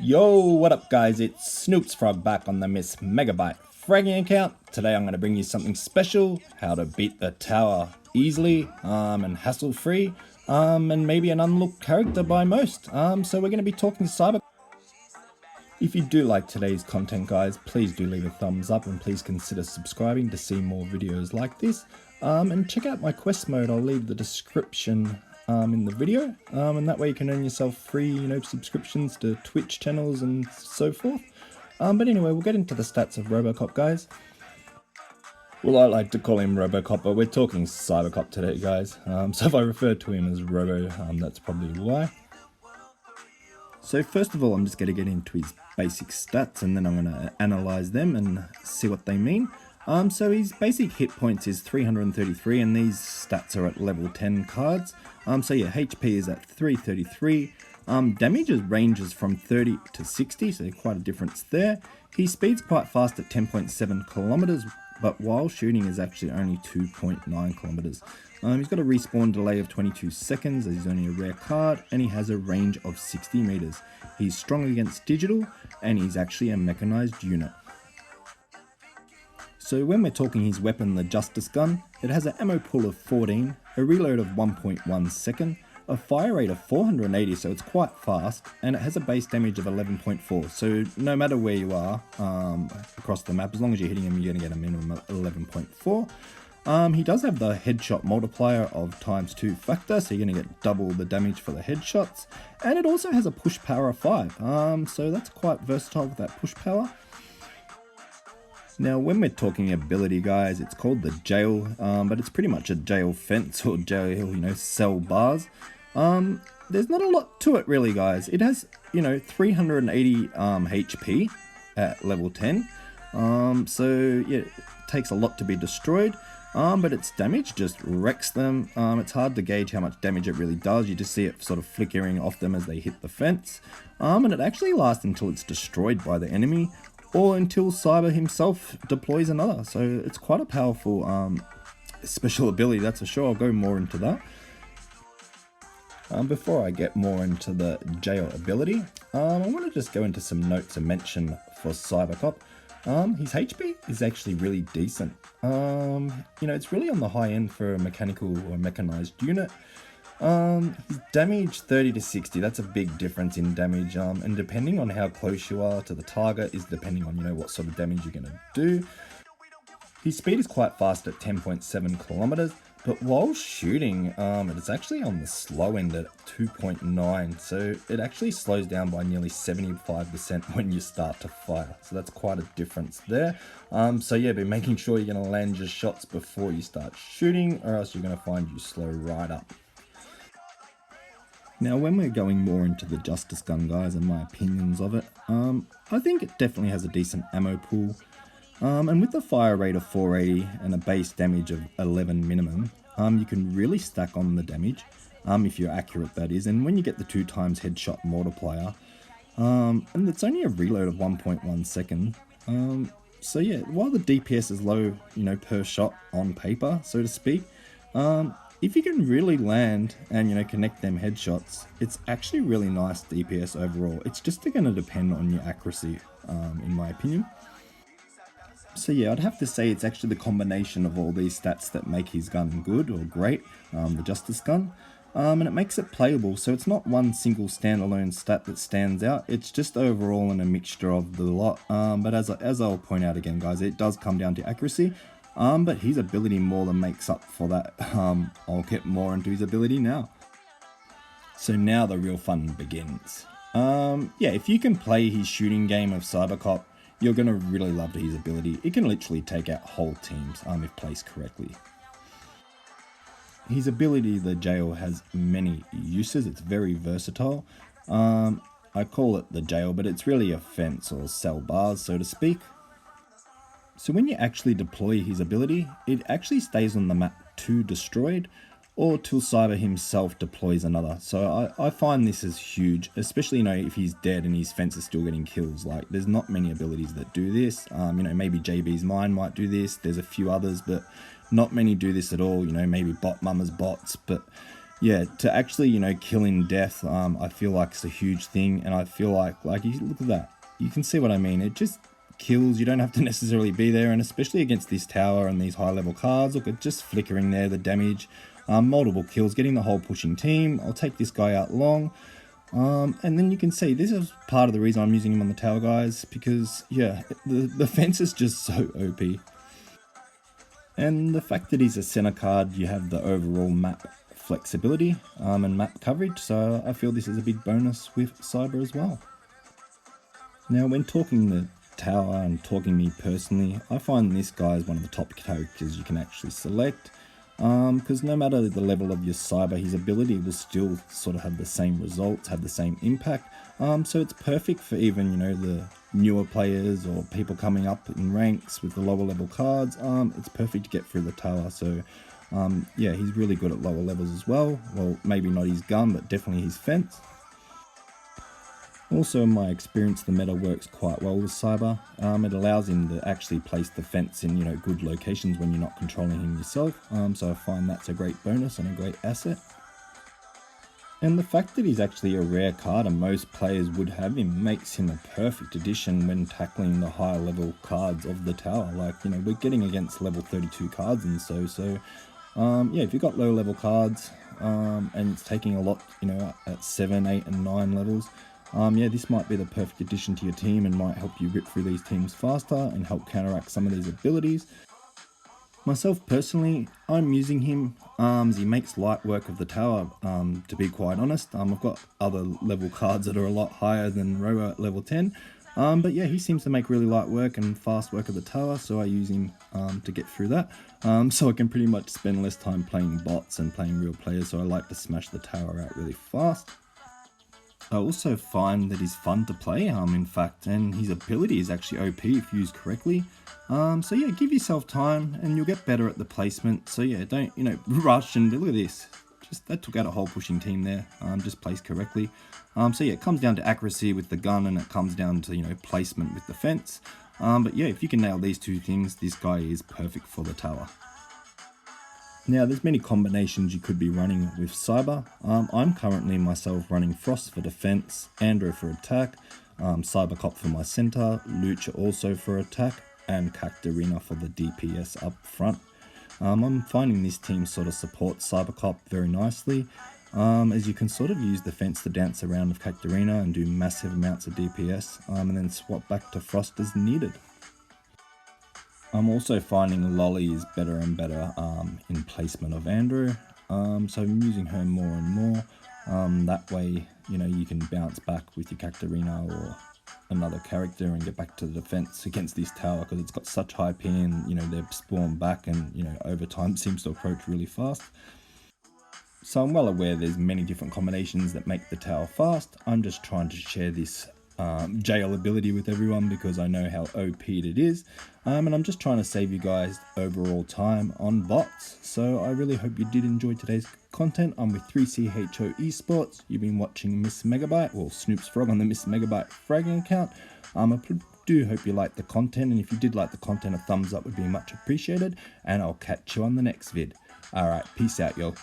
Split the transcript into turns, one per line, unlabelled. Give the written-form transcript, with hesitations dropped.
Yo, what up guys, it's SnoopsFrog back on the MissMegaBite fragging account. Today I'm going to bring you something special, how to beat the tower easily and hassle free and maybe an unlooked character by most. So we're going to be talking cyber. If you do like today's content guys, please do leave a thumbs up and please consider subscribing to see more videos like this. And check out my Questmode, I'll leave the description in the video, and that way you can earn yourself free, subscriptions to Twitch channels and so forth. But anyway, we'll get into the stats of Robocop, guys. Well, I like to call him Robocop, but we're talking Cybercop today, guys. So if I refer to him as Robo, that's probably why. So first of all, I'm just going to get into his basic stats, and then I'm going to analyze them and see what they mean. So his basic hit points is 333, and these stats are at level 10 cards. So yeah, HP is at 333. Damage ranges from 30 to 60, so quite a difference there. His speed's quite fast at 10.7 kilometers, but while shooting is actually only 2.9 kilometers. He's got a respawn delay of 22 seconds, as he's only a rare card, and he has a range of 60 meters. He's strong against digital, and he's actually a mechanized unit. So when we're talking his weapon, the Justice Gun, it has an ammo pool of 14, a reload of 1.1 second, a fire rate of 480, so it's quite fast, and it has a base damage of 11.4, so no matter where you are across the map, as long as you're hitting him, you're going to get a minimum of 11.4. He does have the headshot multiplier of ×2 factor, so you're going to get double the damage for the headshots, and it also has a push power of 5, so that's quite versatile with that push power. Now, when we're talking ability, guys, it's called the jail, but it's pretty much a jail fence or jail, cell bars. There's not a lot to it, really, guys. It has, 380 HP at level 10. So, yeah, it takes a lot to be destroyed. But its damage just wrecks them. It's hard to gauge how much damage it really does. You just see it sort of flickering off them as they hit the fence. And it actually lasts until it's destroyed by the enemy, or until Cyber himself deploys another. So it's quite a powerful special ability, that's for sure. I'll go more into that. Before I get more into the jail ability, I want to just go into some notes and mention for Cybercop. His HP is actually really decent. It's really on the high end for a mechanical or mechanized unit. His damage 30 to 60, that's a big difference in damage, and depending on how close you are to the target is depending on what sort of damage you're going to do. His speed is quite fast at 10.7 kilometers, but while shooting it's actually on the slow end at 2.9, so it actually slows down by nearly 75% when you start to fire, so that's quite a difference there. So yeah, be making sure you're going to land your shots before you start shooting, or else you're going to find you slow right up. Now, when we're going more into the Justice Gun, guys, and my opinions of it, I think it definitely has a decent ammo pool. And with a fire rate of 480 and a base damage of 11 minimum, you can really stack on the damage, if you're accurate, that is. And when you get the 2x headshot multiplier, and it's only a reload of 1.1 second. So yeah, while the DPS is low, per shot on paper, so to speak, if you can really land and connect them headshots, it's actually really nice DPS overall. It's just going to depend on your accuracy, in my opinion. So yeah, I'd have to say it's actually the combination of all these stats that make his gun good or great, the Justice Gun, and it makes it playable. So it's not one single standalone stat that stands out. It's just overall in a mixture of the lot. But as I'll point out again, guys, it does come down to accuracy. But his ability more than makes up for that. I'll get more into his ability now. So now the real fun begins. Yeah, if you can play his shooting game of Cybercop, you're going to really love his ability. It can literally take out whole teams if placed correctly. His ability, the jail, has many uses. It's very versatile. I call it the jail, but it's really a fence or cell bars, so to speak. So when you actually deploy his ability, it actually stays on the map to destroyed, or till Cyber himself deploys another. So I find this is huge, especially if he's dead and his fence is still getting kills. Like, there's not many abilities that do this. Maybe JB's Mine might do this. There's a few others, but not many do this at all. Maybe Bot Mama's bots, but yeah, to actually, kill in death, I feel like it's a huge thing, and I feel like you look at that, you can see what I mean. It just kills. You don't have to necessarily be there, and especially against this tower and these high level cards, look at just flickering there, the damage, multiple kills, getting the whole pushing team. I'll take this guy out long. And then you can see this is part of the reason I'm using him on the tower, guys, because yeah, the fence is just so OP. And the fact that he's a center card, you have the overall map flexibility and map coverage, so I feel this is a big bonus with Cyber as well. Now, when talking the tower and talking me personally, I find this guy is one of the top characters you can actually select, because no matter the level of your Cyber, his ability will still sort of have the same results, have the same impact, so it's perfect for even, the newer players or people coming up in ranks with the lower level cards. It's perfect to get through the tower, so yeah, he's really good at lower levels as well. Well, maybe not his gun, but definitely his fence. Also, in my experience, the meta works quite well with Cyber. It allows him to actually place the fence in, good locations when you're not controlling him yourself. So I find that's a great bonus and a great asset. And the fact that he's actually a rare card and most players would have him makes him a perfect addition when tackling the higher level cards of the tower. Like, we're getting against level 32 cards and so yeah, if you've got low level cards and it's taking a lot, at 7, 8 and 9 levels, yeah, this might be the perfect addition to your team and might help you rip through these teams faster and help counteract some of these abilities. Myself personally, I'm using him as he makes light work of the tower, to be quite honest. I've got other level cards that are a lot higher than Roa at level 10, but yeah, he seems to make really light work and fast work of the tower, so I use him to get through that, so I can pretty much spend less time playing bots and playing real players, so I like to smash the tower out really fast. I also find that he's fun to play, in fact, and his ability is actually OP if used correctly. So yeah, give yourself time and you'll get better at the placement. So yeah, don't, rush, and look at this. That took out a whole pushing team there, just placed correctly. So yeah, it comes down to accuracy with the gun and it comes down to, placement with the fence. But yeah, if you can nail these two things, this guy is perfect for the tower. Now, there's many combinations you could be running with Cyber. I'm currently myself running Frost for defense, Andro for attack, Cybercop for my center, Lucha also for attack, and Cactarina for the DPS up front. I'm finding this team sort of supports Cybercop very nicely, as you can sort of use the fence to dance around with Cactarina and do massive amounts of DPS, and then swap back to Frost as needed. I'm also finding Lolly is better and better in placement of Andrew, so I'm using her more and more. That way, you can bounce back with your Cactarina or another character and get back to the defense against this tower, because it's got such high pin, they spawn back and, over time seems to approach really fast. So I'm well aware there's many different combinations that make the tower fast. I'm just trying to share this jail ability with everyone because I know how OP it is, and I'm just trying to save you guys overall time on bots. So I really hope you did enjoy today's content. I'm with 3CHO Esports. You've been watching MissMegaBite, or SnoopsFrog on the MissMegaBite fragging account. I do hope you liked the content, and if you did like the content, a thumbs up would be much appreciated, and I'll catch you on the next vid. Alright, peace out, y'all.